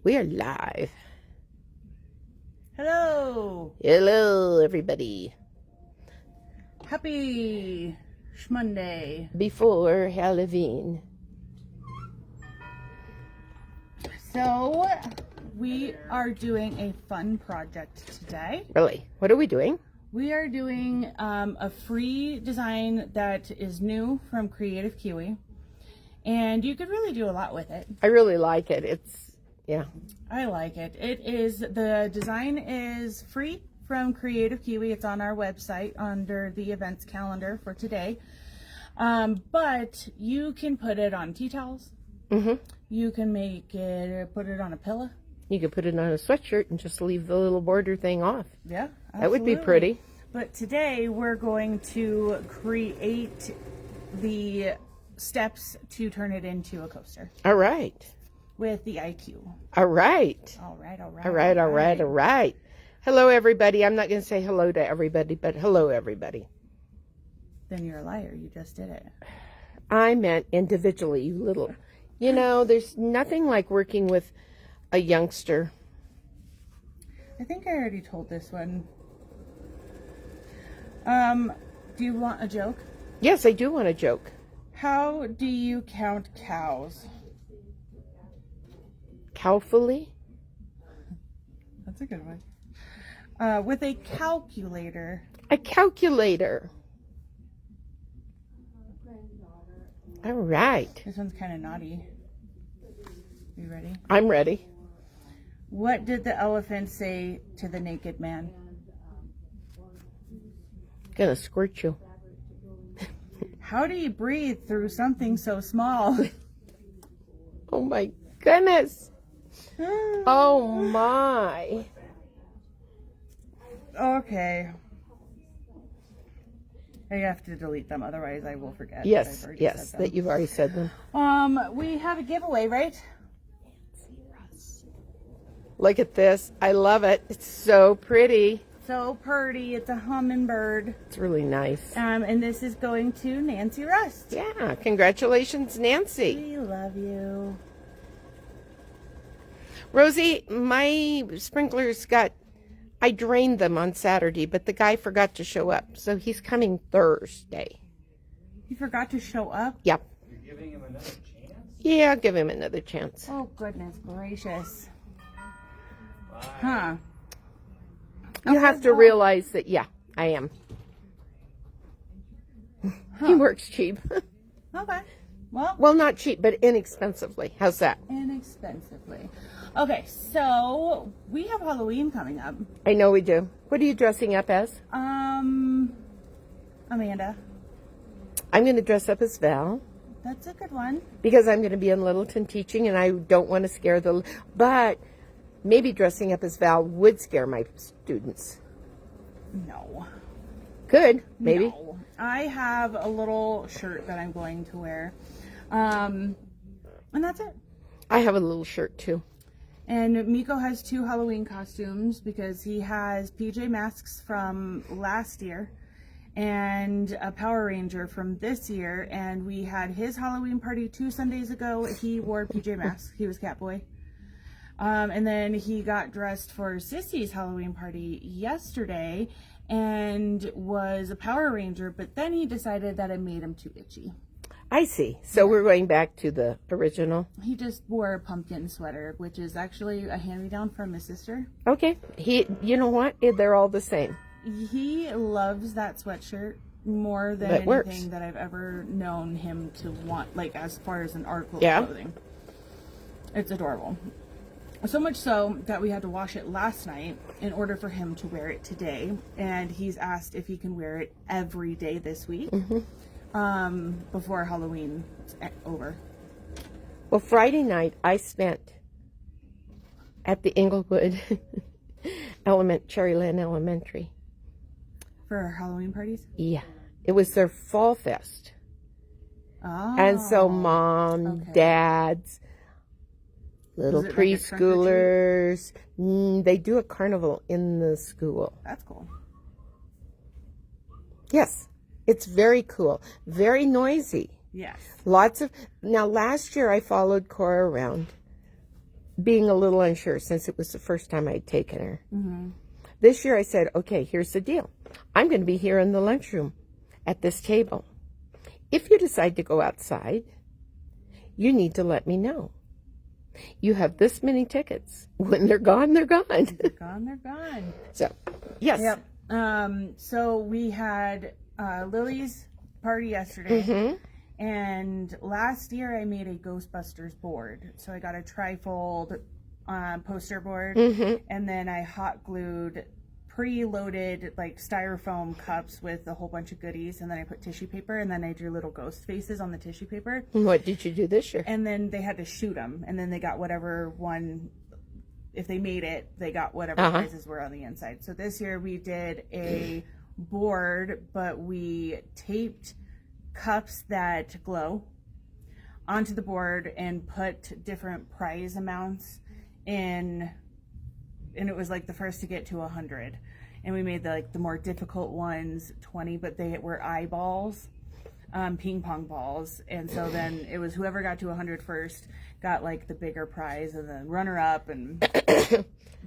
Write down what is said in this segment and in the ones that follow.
We are live. Hello. Hello, everybody. Happy Monday. Before Halloween. So, we are doing a fun project today. Really? What are we doing? We are doing a free design that is new from Kreative Kiwi. And you could really do a lot with it. I really like it. Yeah. I like it. The design is free from Kreative Kiwi. It's on our website under the events calendar for today. But you can put it on tea towels. Mm-hmm. You can put it on a pillow. You could put it on a sweatshirt and just leave the little border thing off. Yeah, absolutely. That would be pretty. But today we're going to create the steps to turn it into a coaster. All right. With the IQ. All right. All right. All right. Hello, everybody. I'm not going to say hello to everybody, but hello, everybody. Then you're a liar. You just did it. I meant individually, you little. You know, there's nothing like working with a youngster. I think I already told this one. Do you want a joke? Yes, I do want a joke. How do you count cows? Cowfully? That's a good one. With a calculator. A calculator. All right. This one's kind of naughty. You ready? I'm ready. What did the elephant say to the naked man? Gonna squirt you. How do you breathe through something so small? Oh my goodness. Oh my. Okay. I have to delete them, otherwise I will forget. Yes, that you've already said them. We have a giveaway, right? Look at this. I love it. It's so pretty. So pretty. It's a hummingbird. It's really nice. And this is going to Nancy Rust. Yeah, congratulations, Nancy. We love you. Rosie, my sprinklers I drained them on Saturday, but the guy forgot to show up. So he's coming Thursday. He forgot to show up? Yep. You're giving him another chance? Yeah, I'll give him another chance. Oh, goodness gracious. Bye. Huh. You have to realize that, yeah, I am. He works cheap. Okay. Well, not cheap, but inexpensively. How's that? Inexpensively. Okay, so we have Halloween coming up. I know we do. What are you dressing up as? Amanda. I'm going to dress up as Val. That's a good one. Because I'm going to be in Littleton teaching, and I don't want to scare but maybe dressing up as Val would scare my students. No. Could, maybe. No. I have a little shirt that I'm going to wear. And that's it. I have a little shirt, too. And Miko has 2 Halloween costumes because he has PJ Masks from last year and a Power Ranger from this year. And we had his Halloween party 2 Sundays ago. He wore PJ Masks. He was Catboy. And then he got dressed for Sissy's Halloween party yesterday and was a Power Ranger. But then he decided that it made him too itchy. I see. So we're going back to the original. He just wore a pumpkin sweater, which is actually a hand-me-down from his sister. Okay. You know what? They're all the same. He loves that sweatshirt more than anything that I've ever known him to want, like as far as an article of clothing. It's adorable. So much so that we had to wash it last night in order for him to wear it today. And he's asked if he can wear it every day this week. Mm-hmm. Before Halloween's over. Well, Friday night I spent at the Inglewood Cherryland Elementary. For Halloween parties? Yeah. It was their fall fest. Oh. And so mom, dads, little preschoolers, they do a carnival in the school. That's cool. Yes. It's very cool. Very noisy. Yes. Lots of... Now, last year I followed Cora around being a little unsure since it was the first time I'd taken her. This year I said, okay, here's the deal. I'm going to be here in the lunchroom at this table. If you decide to go outside, you need to let me know. You have this many tickets. When they're gone, they're gone. They're gone, they're gone. So, yes. Yep. So we had Lily's party yesterday. And last year I made a Ghostbusters board. So I got a trifold poster board. And then I hot glued pre-loaded like styrofoam cups with a whole bunch of goodies, and then I put tissue paper, and then I drew little ghost faces on the tissue paper. What did you do this year? And then they had to shoot them, and then they got whatever one, if they made it, they got whatever prizes were on the inside. So this year we did a board, but we taped cups that glow onto the board and put different prize amounts in, and it was like the first to get to 100. And we made the more difficult ones 20, but they were eyeballs, ping pong balls. And so then it was whoever got to 100 first got like the bigger prize, and then runner up, and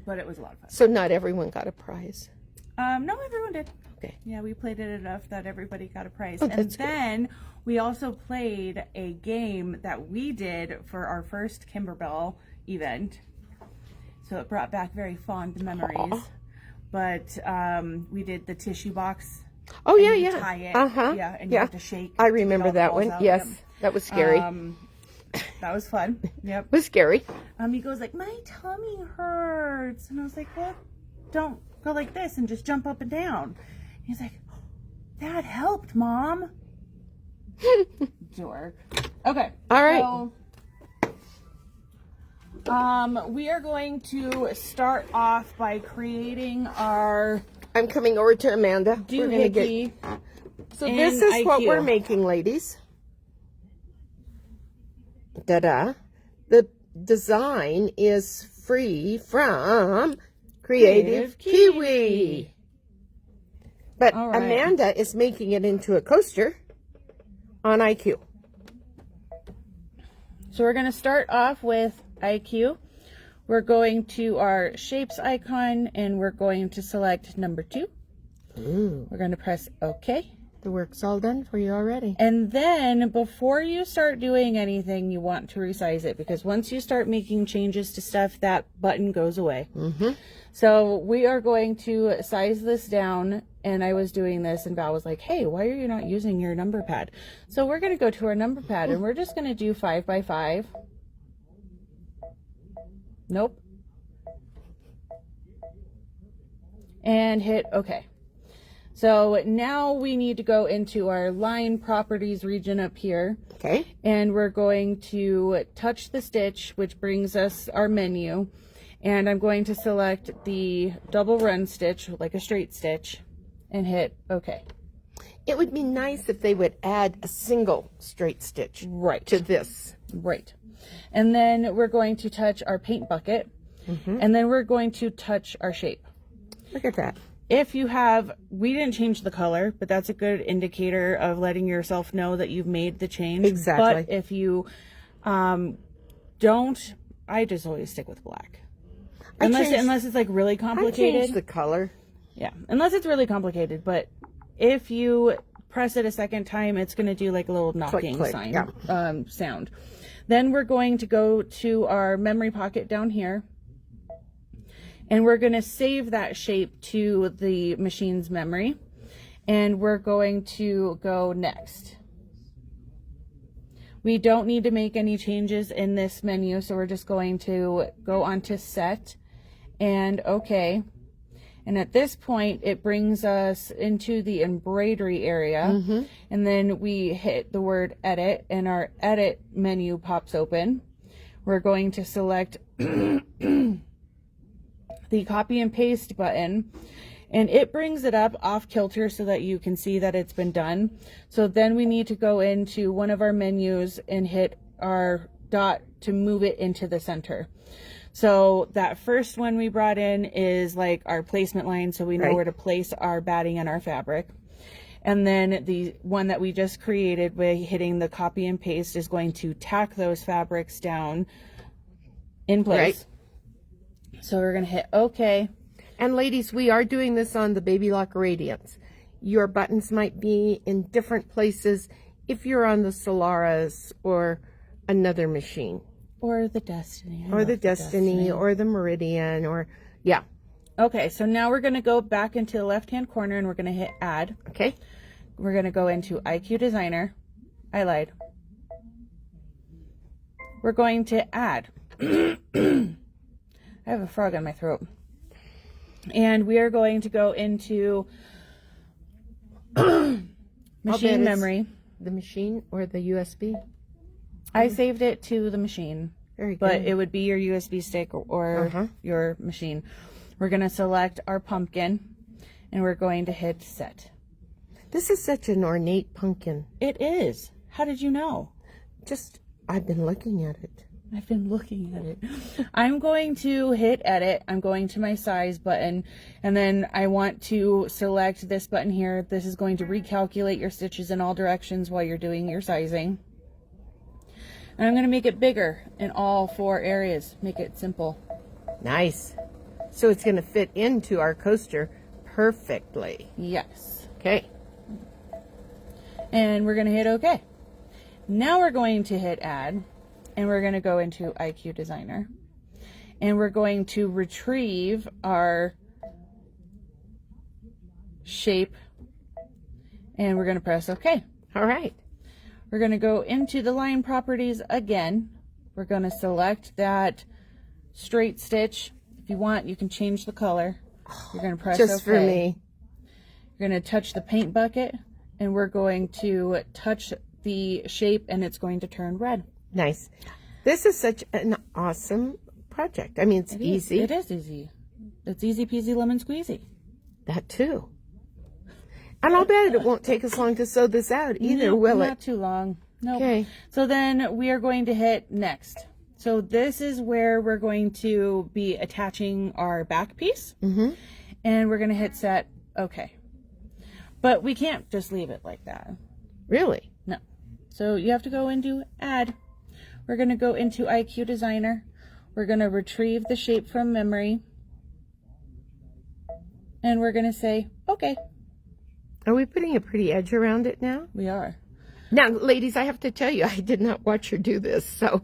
but it was a lot of fun. So not everyone got a prize. No, everyone did. Okay. Yeah, we played it enough that everybody got a prize. Oh, and then we also played a game that we did for our first Kimberbell event. So it brought back very fond memories. Aww. But we did the tissue box. Oh, yeah, yeah. Tie it. Yeah, and you have to shake. I remember that one. Out. Yes, that was scary. That was fun. Yep. It was scary. He goes like, my tummy hurts. And I was like, well, don't go like this and just jump up and down. He's like, that helped, Mom. Dork. Okay. All right. So, we are going to start off by creating our I'm coming over to Amanda. We're gonna get. So this is what we're making, ladies. Da-da. The design is free from Kreative Kiwi. But Amanda is making it into a coaster on IQ. So we're going to start off with IQ. We're going to our shapes icon, and we're going to select number 2. Ooh. We're going to press OK. The work's all done for you already. And then before you start doing anything, you want to resize it, because once you start making changes to stuff, that button goes away. So we are going to size this down, and I was doing this, and Val was like, hey, why are you not using your number pad? So we're going to go to our number pad, and we're just going to do 5 by 5. Nope. And hit OK. So now we need to go into our line properties region up here. Okay. And we're going to touch the stitch, which brings us our menu. And I'm going to select the double run stitch, like a straight stitch, and hit OK. It would be nice if they would add a single straight stitch to this. Right. And then we're going to touch our paint bucket. And then we're going to touch our shape. Look at that. If you have, we didn't change the color, but that's a good indicator of letting yourself know that you've made the change. Exactly. But if you don't, I just always stick with black. Unless it's like really complicated. I changed the color. Yeah, unless it's really complicated. But if you press it a second time, it's going to do like a little knocking click, sound. Then we're going to go to our memory pocket down here. And we're going to save that shape to the machine's memory. And we're going to go next. We don't need to make any changes in this menu, so we're just going to go onto set and OK. And at this point, it brings us into the embroidery area. And then we hit the word edit, and our edit menu pops open. We're going to select the copy and paste button, and it brings it up off kilter so that you can see that it's been done. So then we need to go into one of our menus and hit our dot to move it into the center. So that first one we brought in is like our placement line, so we know where to place our batting and our fabric. And then the one that we just created by hitting the copy and paste is going to tack those fabrics down in place. Right. So we're going to hit OK. And ladies, we are doing this on the Baby Lock Radiance. Your buttons might be in different places if you're on the Solaris or another machine. Or the Destiny. Or the Destiny or the Meridian or, yeah. Okay, so now we're going to go back into the left-hand corner and we're going to hit Add. Okay. We're going to go into IQ Designer. I lied. We're going to add. I have a frog in my throat. And we are going to go into machine memory. The machine or the USB? I saved it to the machine. Very good. But it would be your USB stick or your machine. We're going to select our pumpkin and we're going to hit set. This is such an ornate pumpkin. It is. How did you know? I've been looking at it. I've been looking at it. I'm going to hit edit. I'm going to my size button. And then I want to select this button here. This is going to recalculate your stitches in all directions while you're doing your sizing. And I'm going to make it bigger in all 4 areas. Make it simple. Nice. So it's going to fit into our coaster perfectly. Yes. Okay. And we're going to hit OK. Now we're going to hit add. And we're going to go into IQ Designer. And we're going to retrieve our shape. And we're going to press OK. All right. We're going to go into the line properties again. We're going to select that straight stitch. If you want, you can change the color. You're going to press Just OK. for me. You're going to touch the paint bucket. And we're going to touch the shape and it's going to turn red. Nice. This is such an awesome project. I mean, it's easy. It is easy. It's easy peasy lemon squeezy. That too. And I'll bet it won't take us long to sew this out either, No, will it? Not too long. No. Nope. Okay. So then we are going to hit next. So this is where we're going to be attaching our back piece. Mm-hmm. And we're going to hit set. Okay. But we can't just leave it like that. Really? No. So you have to go into add. We're going to go into IQ Designer. We're going to retrieve the shape from memory. And we're going to say, okay. Are we putting a pretty edge around it now? We are. Now, ladies, I have to tell you, I did not watch her do this, so.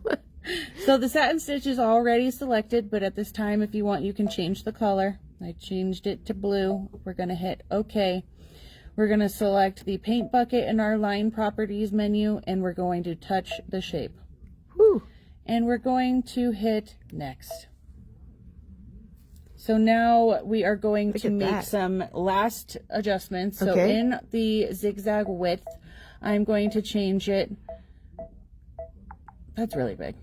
So the satin stitch is already selected, but at this time, if you want, you can change the color. I changed it to blue. We're going to hit OK. We're going to select the paint bucket in our line properties menu, and we're going to touch the shape. Whew. And we're going to hit next. So now we are going to make some last adjustments. So in the zigzag width, I'm going to change it. That's really big.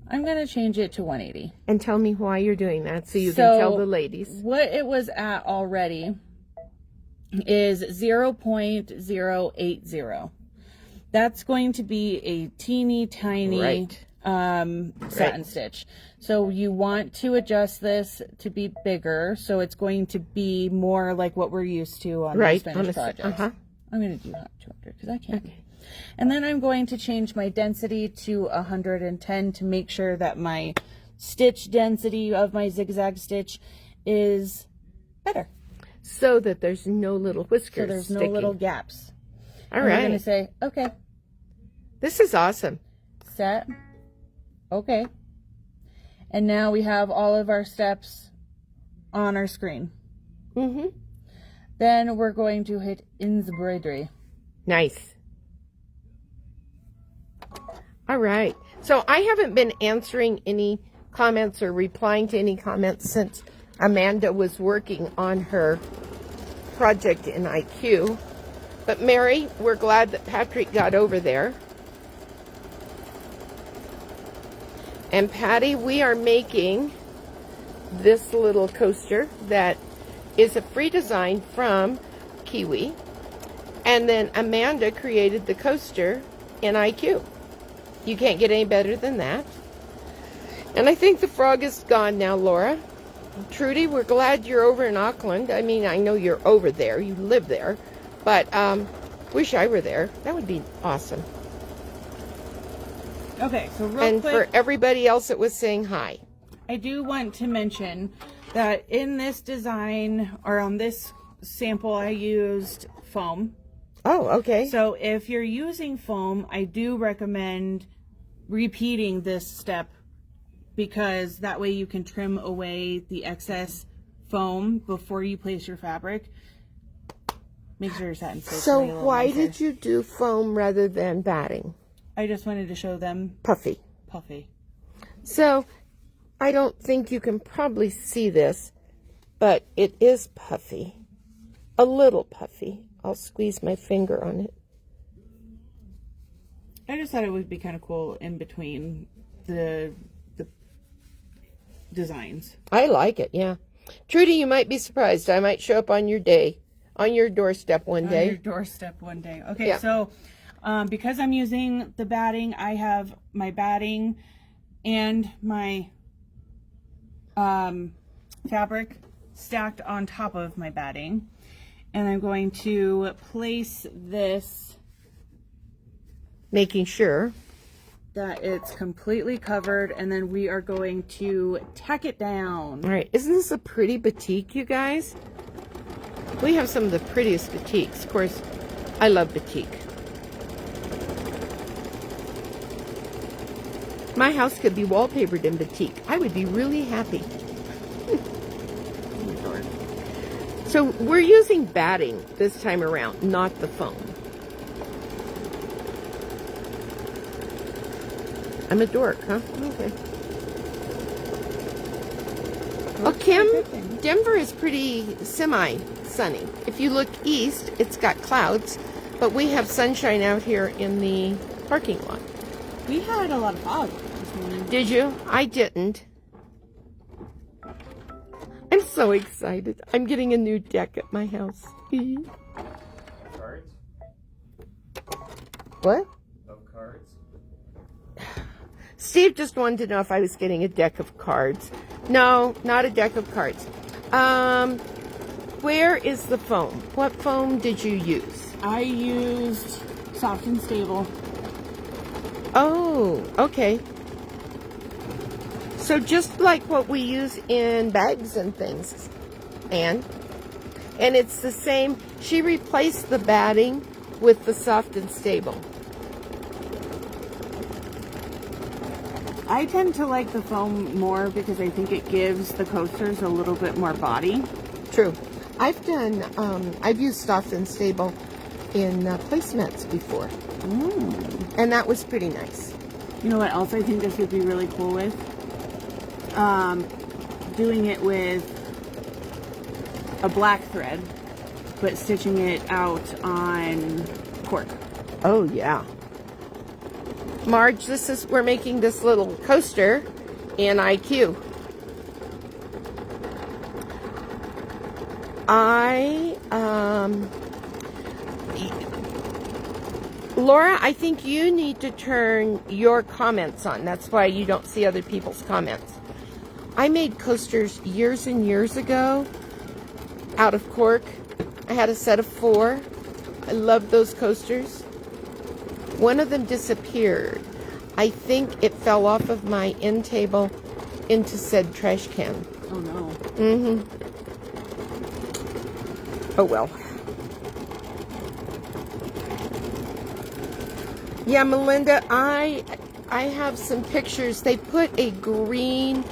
I'm going to change it to 180. And tell me why you're doing that so you can tell the ladies. What it was at already is 0.080. That's going to be a teeny tiny satin stitch. So you want to adjust this to be bigger, so it's going to be more like what we're used to on these finished projects. I'm going to do 200 because I can. Okay. And then I'm going to change my density to 110 to make sure that my stitch density of my zigzag stitch is better. So that there's no little whiskers. So there's no sticking. little gaps. All and right. I'm going to say, okay. This is awesome. Set. Okay. And now we have all of our steps on our screen. Mm-hmm. Then we're going to hit embroidery. Nice. All right. So I haven't been answering any comments or replying to any comments since Amanda was working on her project in IQ. But Mary, we're glad that Patrick got over there. And Patty, we are making this little coaster that is a free design from Kiwi. And then Amanda created the coaster in IQ. You can't get any better than that. And I think the frog is gone now, Laura. Trudy, we're glad you're over in Auckland. I mean, I know you're over there. You live there. But wish I were there. That would be awesome. Okay, so real and quick. for everybody else that was saying hi. I do want to mention that in this design, or on this sample, I used foam. Oh, okay. So if you're using foam, I do recommend repeating this step, because that way you can trim away the excess foam before you place your fabric. Make sure your satin stays So a little why nicer. did you do foam rather than batting? I just wanted to show them Puffy. puffy. So I don't think you can probably see this, but it is puffy. A little puffy. I'll squeeze my finger on it. I just thought it would be kind of cool in between the designs. I like it, yeah. Trudy, you might be surprised. I might show up on your day, on your doorstep one day. On your doorstep one day. Okay, Yeah. so because I'm using the batting, I have my batting and my fabric stacked on top of my batting. And I'm going to place this, Making sure. that it's completely covered, and then we are going to tack it down. All right, isn't this a pretty batik, you guys? We have some of the prettiest batiks. Of course, I love batik. My house could be wallpapered in batik. I would be really happy. So we're using batting this time around, not the foam. I'm a dork, huh? Okay. Oh, Kim, Denver is pretty semi-sunny. If you look east, it's got clouds, but we have sunshine out here in the parking lot. We had a lot of fog this morning. Did you? I didn't. I'm so excited. I'm getting a new deck at my house. Cards? What? Of cards? Steve just wanted to know if I was getting a deck of cards. No, not a deck of cards. Where is the foam? What foam did you use? I used Soft and Stable. Oh, okay. So just like what we use in bags and things. And it's the same. She replaced the batting with the Soft and Stable. I tend to like the foam more because I think it gives the coasters a little bit more body. True. I've used Soft and Stable in placemats before. And that was pretty nice. You know what else I think this would be really cool with? Doing it with a black thread, but stitching it out on cork. Oh, yeah. Marge, we're making this little coaster in IQ. Laura, I think you need to turn your comments on. That's why you don't see other people's comments. I made coasters years and years ago out of cork. I had a set of 4. I loved those coasters. One of them disappeared. I think it fell off of my end table into said trash can. Oh no. Mm-hmm. Oh well. Yeah, Melinda, I have some pictures. They put a green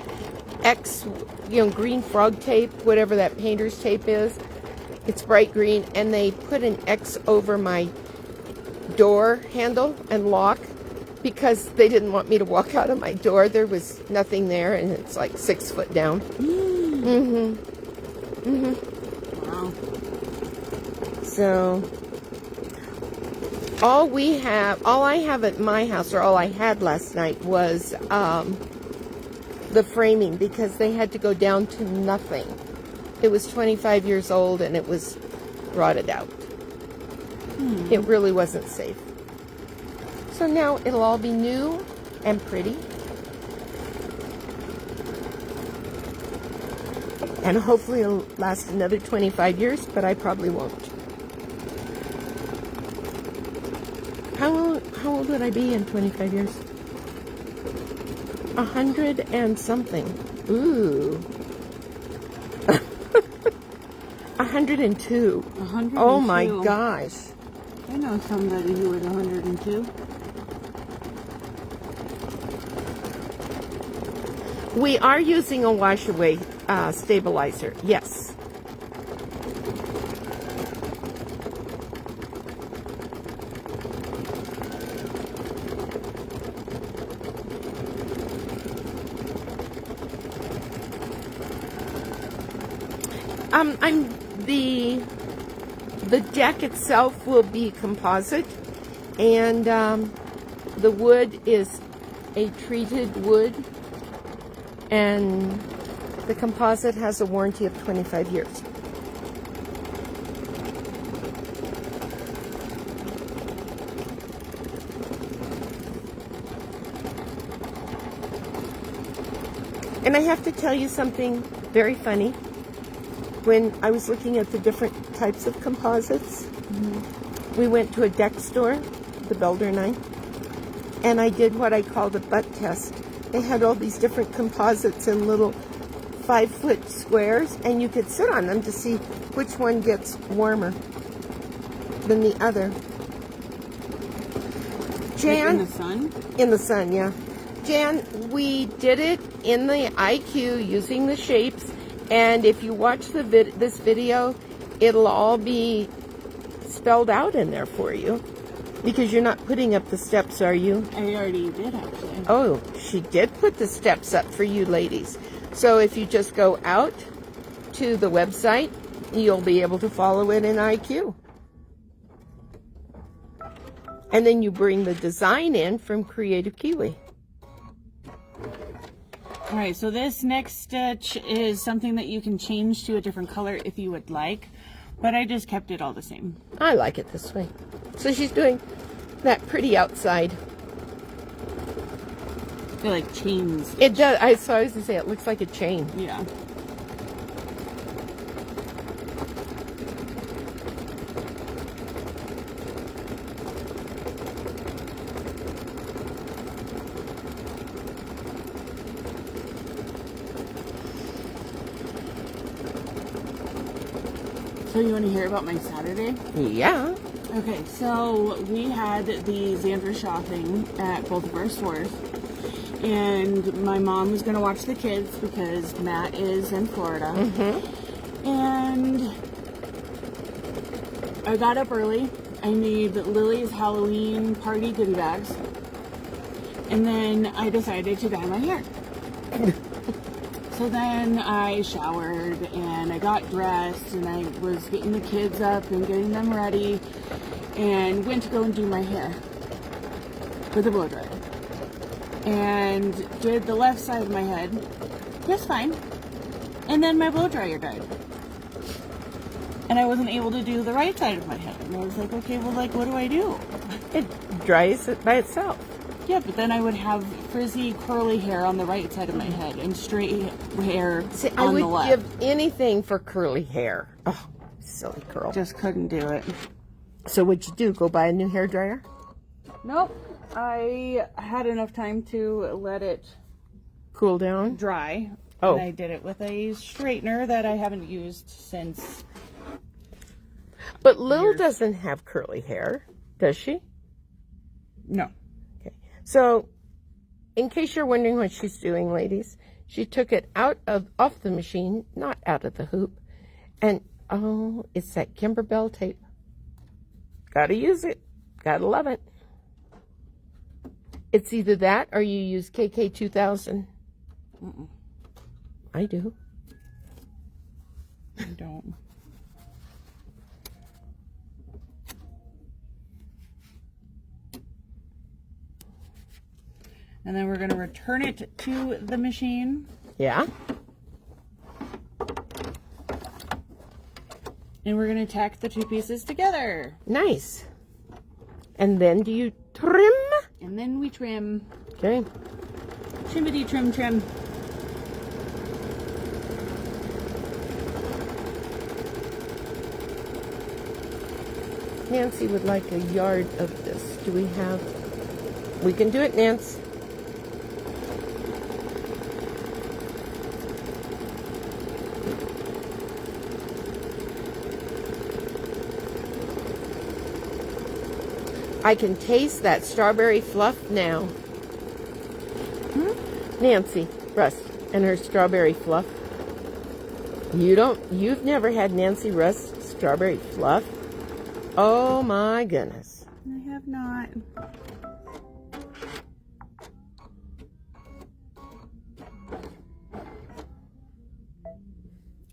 green frog tape, whatever that painter's tape is. It's bright green, and they put an X over my door handle and lock because they didn't want me to walk out of my door. There was nothing there, and it's like 6 foot down. Wow. So all I have at my house, or all I had last night, was the framing, because they had to go down to nothing. It was 25 years old and it was rotted out. It really wasn't safe. So now it'll all be new and pretty. And hopefully it'll last another 25 years, but I probably won't. How old would I be in 25 years? 100 and something. Ooh. 102. 102. Oh my gosh. I know somebody who was 102. We are using a wash away stabilizer. Yes. The deck itself will be composite, and the wood is a treated wood, and the composite has a warranty of 25 years. And I have to tell you something very funny. When I was looking at the different types of composites, we went to a deck store, the Builder and I, and I did what I called a butt test. They had all these different composites in little 5-foot squares, and you could sit on them to see which one gets warmer than the other. Jan, Like in the sun? In the sun, yeah. Jan, we did it in the IQ using the shapes. And if you watch this video, it'll all be spelled out in there for you. Because you're not putting up the steps, are you? I already did, actually. Oh, she did put the steps up for you ladies. So if you just go out to the website, you'll be able to follow it in IQ. And then you bring the design in from Kreative Kiwi. All right, so this next stitch is something that you can change to a different color if you would like, but I just kept it all the same. I like it this way. So she's doing that pretty outside. They're like chains. It does. I was going to say it looks like a chain. Yeah. So you want to hear about my Saturday? Yeah. Okay, so we had the Xandra shopping at both of our stores, and my mom was going to watch the kids because Matt is in Florida. And I got up early. I made Lily's Halloween party goodie bags, and then I decided to dye my hair. So then I showered and I got dressed and I was getting the kids up and getting them ready and went to go and do my hair with a blow dryer. And did the left side of my head just fine. And then my blow dryer died. And I wasn't able to do the right side of my head. And I was like, okay, well, like, what do I do? It dries it by itself. Yeah, but then I would have frizzy, curly hair on the right side of my head and straight hair See, on I the would left. give anything for curly hair. Oh, silly girl. Just couldn't do it. So what'd you do? Go buy a new hair dryer? Nope. I had enough time to let it Cool down? dry. Oh. And I did it with a straightener that I haven't used since. But Lil doesn't have curly hair, does she? No. Okay. So, in case you're wondering what she's doing, ladies, she took it off the machine, not out of the hoop, and oh, it's that Kimberbell tape. Gotta use it. Gotta love it. It's either that or you use KK2000. I do. I don't. And then we're going to return it to the machine. Yeah. And we're going to tack the two pieces together. Nice. And then do you trim? And then we trim. Okay. Trimmity trim trim. Nancy would like a yard of this. Do we have... We can do it, Nance. I can taste that strawberry fluff now. Nancy Rust and her strawberry fluff. You've never had Nancy Rust strawberry fluff? Oh my goodness. I have not.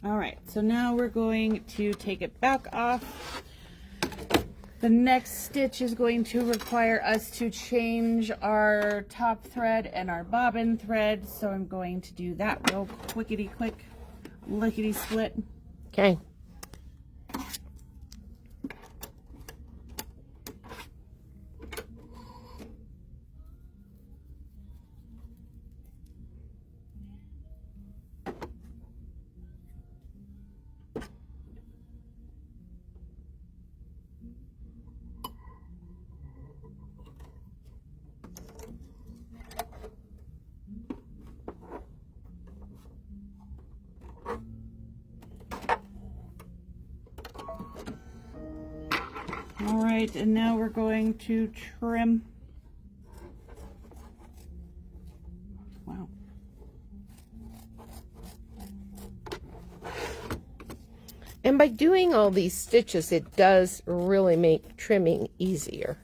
All right, so now we're going to take it back off. The next stitch is going to require us to change our top thread and our bobbin thread, so I'm going to do that real quickity quick, lickety split. Okay. All right, and now we're going to trim. Wow. And by doing all these stitches, it does really make trimming easier.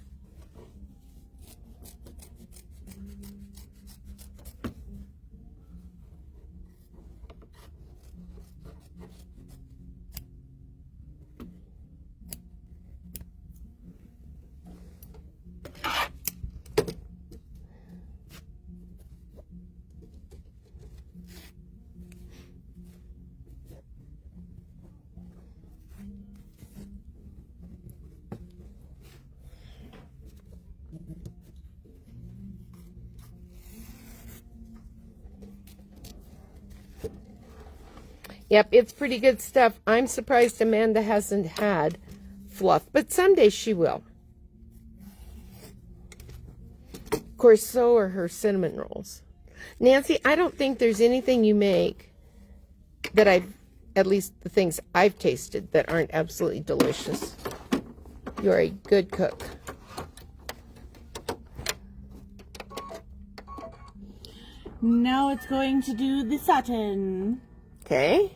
Yep, it's pretty good stuff. I'm surprised Amanda hasn't had fluff, but someday she will. Of course, so are her cinnamon rolls. Nancy, I don't think there's anything you make that at least the things I've tasted, that aren't absolutely delicious. You're a good cook. Now it's going to do the satin. Okay.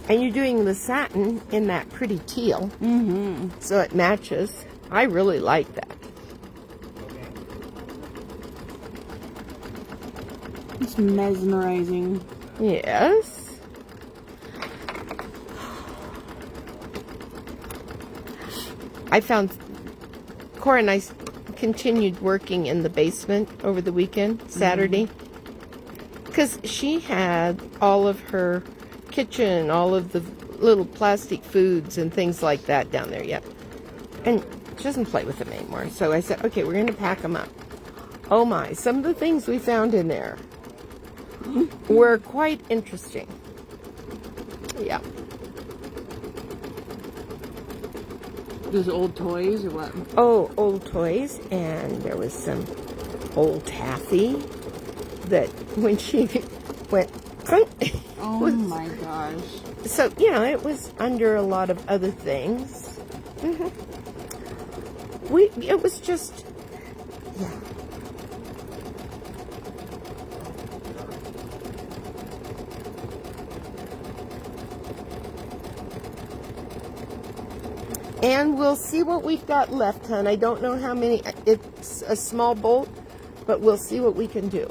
And you're doing the satin in that pretty teal. Mm-hmm. So it matches. I really like that. It's mesmerizing. Yes. I found Cora and I continued working in the basement over the weekend, Saturday, because she had all of her kitchen, all of the little plastic foods and things like that down there yet. And she doesn't play with them anymore. So I said, okay, we're going to pack them up. Oh my, some of the things we found in there were quite interesting. Yeah. Those old toys or what? Oh, old toys. And there was some old taffy that when she went... Oh my gosh. So, you know, it was under a lot of other things. It was just, yeah. And we'll see what we've got left, hon. I don't know how many. It's a small bolt, but we'll see what we can do.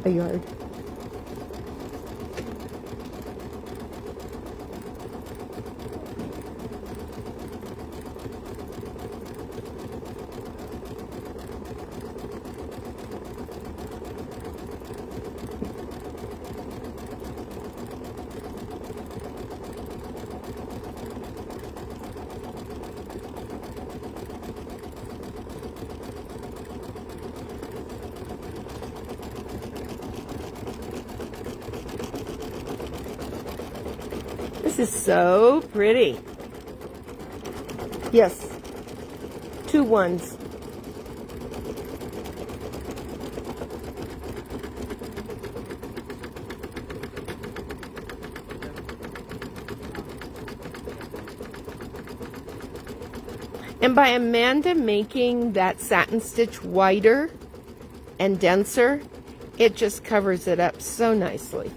A yard. This is so pretty. Yes. 2 ones. And by Amanda making that satin stitch wider and denser, it just covers it up so nicely.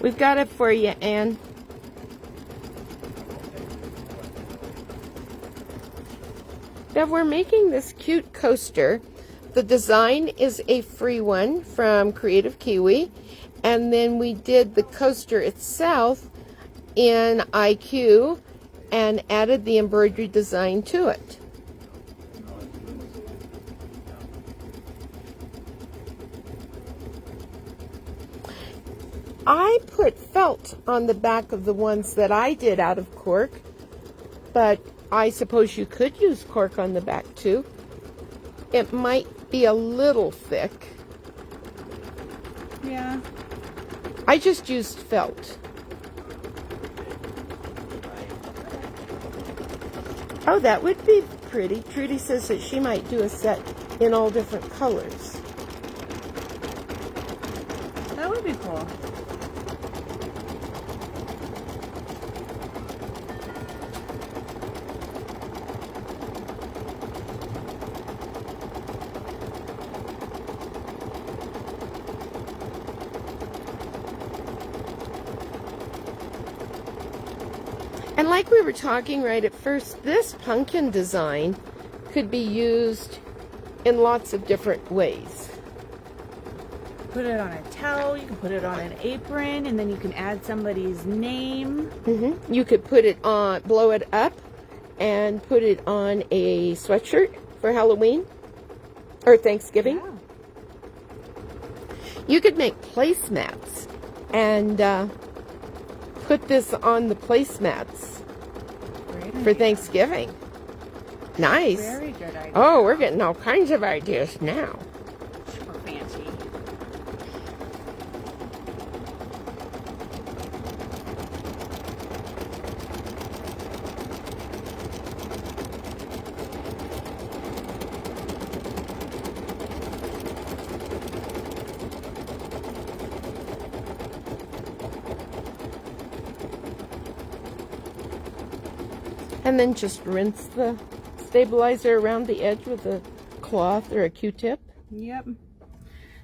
We've got it for you, Anne. Now we're making this cute coaster. The design is a free one from Kreative Kiwi, and then we did the coaster itself in IQ and added the embroidery design to it. I put felt on the back of the ones that I did out of cork, but I suppose you could use cork on the back too. It might be a little thick. Yeah. I just used felt. Oh, that would be pretty. Trudy says that she might do a set in all different colors. That would be cool. And like we were talking right at first, this pumpkin design could be used in lots of different ways. Put it on a towel, you can put it on an apron, and then you can add somebody's name. You could put it on, blow it up, and put it on a sweatshirt for Halloween or Thanksgiving. Yeah. You could make placemats and put this on the placemats for Thanksgiving. Nice. Very good idea. Oh, we're getting all kinds of ideas now. Super fancy. And then just rinse the stabilizer around the edge with a cloth or a Q-tip. Yep.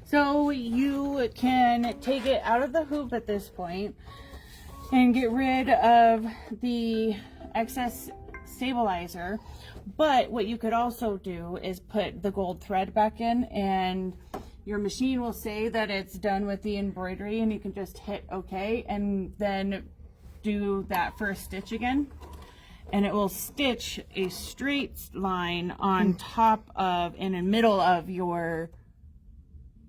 So you can take it out of the hoop at this point and get rid of the excess stabilizer. But what you could also do is put the gold thread back in, and your machine will say that it's done with the embroidery, and you can just hit OK and then do that first stitch again. And it will stitch a straight line on top of, in the middle of your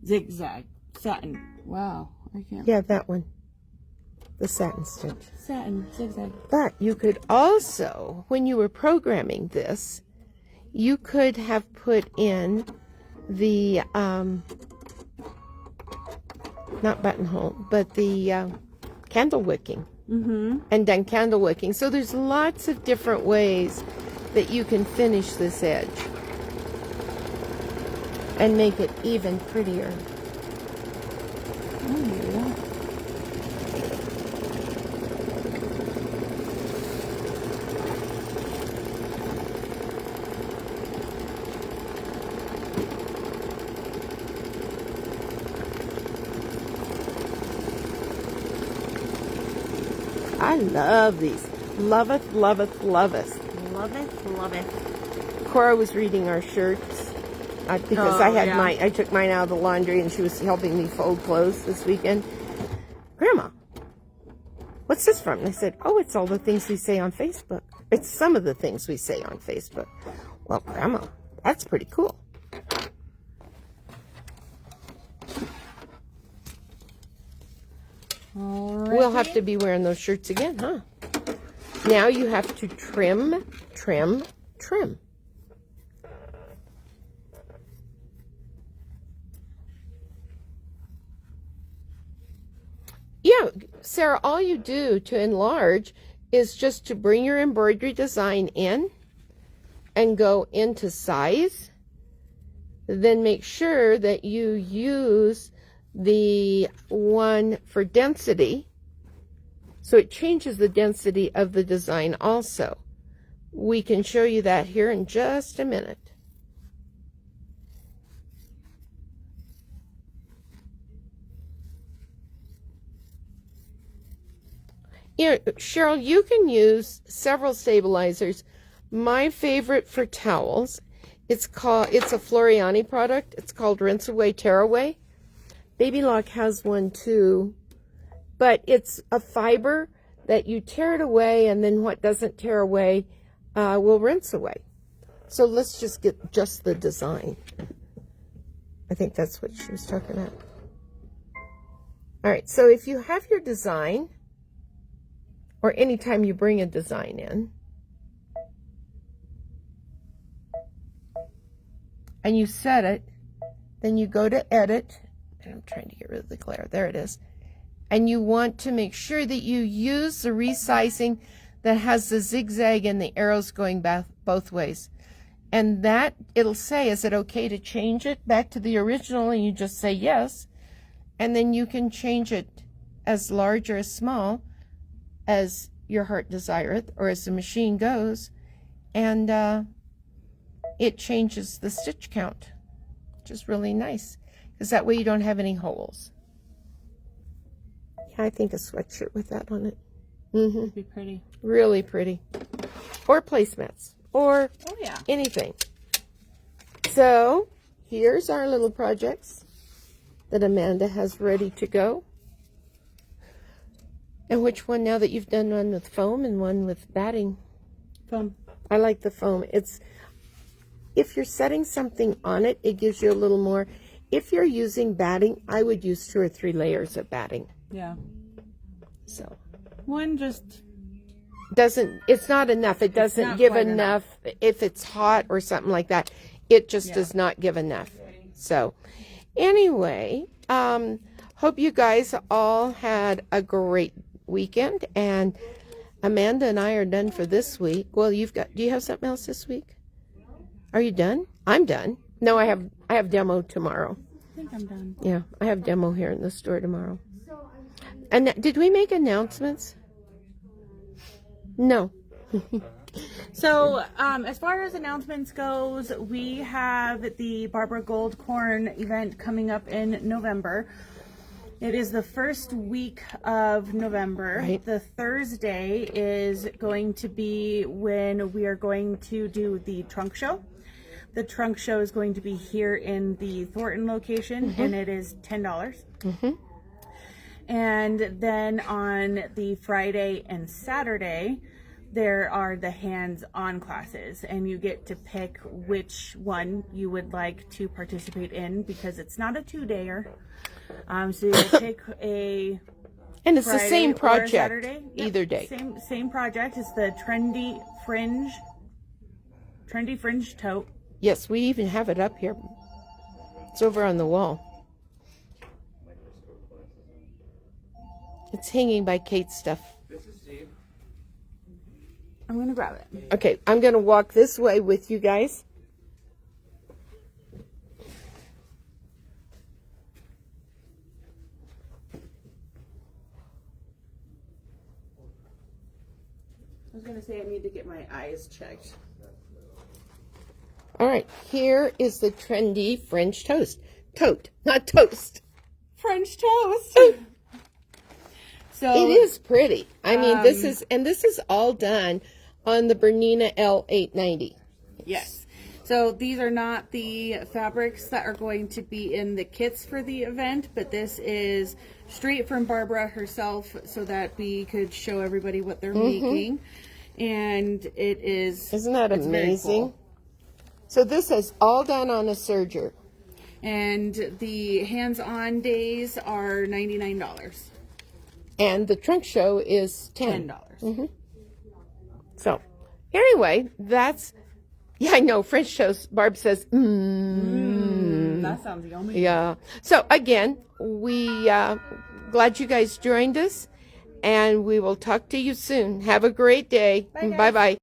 zigzag satin. Wow, I can't. Yeah, that one. The satin stitch. Satin, zigzag. But you could also, when you were programming this, you could have put in the, not buttonhole, but the candle wicking. And done candle wicking. So there's lots of different ways that you can finish this edge and make it even prettier. I love these. Loveth, loveth, loveth. Loveth, loveth. Cora was reading our shirts because I took mine out of the laundry and she was helping me fold clothes this weekend. Grandma, what's this from? And I said, oh, it's all the things we say on Facebook. It's some of the things we say on Facebook. Well, Grandma, that's pretty cool. We'll have to be wearing those shirts again, huh? Now you have to trim, trim, trim. Yeah, Sarah, all you do to enlarge is just to bring your embroidery design in and go into size. Then make sure that you use the one for density, so it changes the density of the design also. We can show you that here in just a minute. You know, Cheryl, you can use several stabilizers. My favorite for towels, it's a Floriani product. It's called Rinse Away, Tear Away. Baby Lock has one too, but it's a fiber that you tear it away, and then what doesn't tear away will rinse away. So let's just get just the design. I think that's what she was talking about. All right, so if you have your design, or anytime you bring a design in, and you set it, then you go to edit, and I'm trying to get rid of the glare, there it is, and you want to make sure that you use the resizing that has the zigzag and the arrows going both ways. And that, it'll say, is it okay to change it back to the original? And you just say yes, and then you can change it as large or as small as your heart desireth, or as the machine goes, and it changes the stitch count, which is really nice, because that way you don't have any holes. Yeah, I think a sweatshirt with that on it. It'd be pretty. Really pretty. Or placemats, or anything. So here's our little projects that Amanda has ready to go. And which one, now that you've done one with foam and one with batting? Foam. I like the foam. It's, if you're setting something on it, it gives you a little more. If you're using batting, I would use 2 or 3 layers of batting. Yeah. So one just doesn't, it's not enough. It doesn't give enough. If it's hot or something like that, it just does not give enough. So anyway, hope you guys all had a great weekend, and Amanda and I are done for this week. Well, do you have something else this week? Are you done? I'm done. No, I have demo tomorrow. I think I'm done. Yeah, I have demo here in the store tomorrow. And did we make announcements? No. So, as far as announcements goes, we have the Barbara Gold Corn event coming up in November. It is the first week of November. Right. The Thursday is going to be when we are going to do the trunk show. The trunk show is going to be here in the Thornton location, and it is $10. And then on the Friday and Saturday, there are the hands-on classes, and you get to pick which one you would like to participate in, because it's not a 2-dayer. So you'll pick a And it's Friday the same or project Saturday. either day. Same project. It's the trendy fringe tote. Yes, we even have it up here. It's over on the wall. It's hanging by Kate's stuff. I'm gonna grab it. Okay, I'm going to walk this way with you guys. I was gonna say I need to get my eyes checked. All right, here is the trendy French toast. Tote, not toast. French toast. So It is pretty. I mean, this is all done on the Bernina L890. Yes. So these are not the fabrics that are going to be in the kits for the event, but this is straight from Barbara herself, so that we could show everybody what they're making. And it is... Isn't that it's very amazing? cool. So this is all done on a serger. And the hands-on days are $99. And the trunk show is $10. $10. So, anyway, that's... Yeah, I know, French toast, Barb says, That sounds yummy. Yeah. So, again, we glad you guys joined us. and we will talk to you soon. Have a great day. Bye, guys. Bye-bye.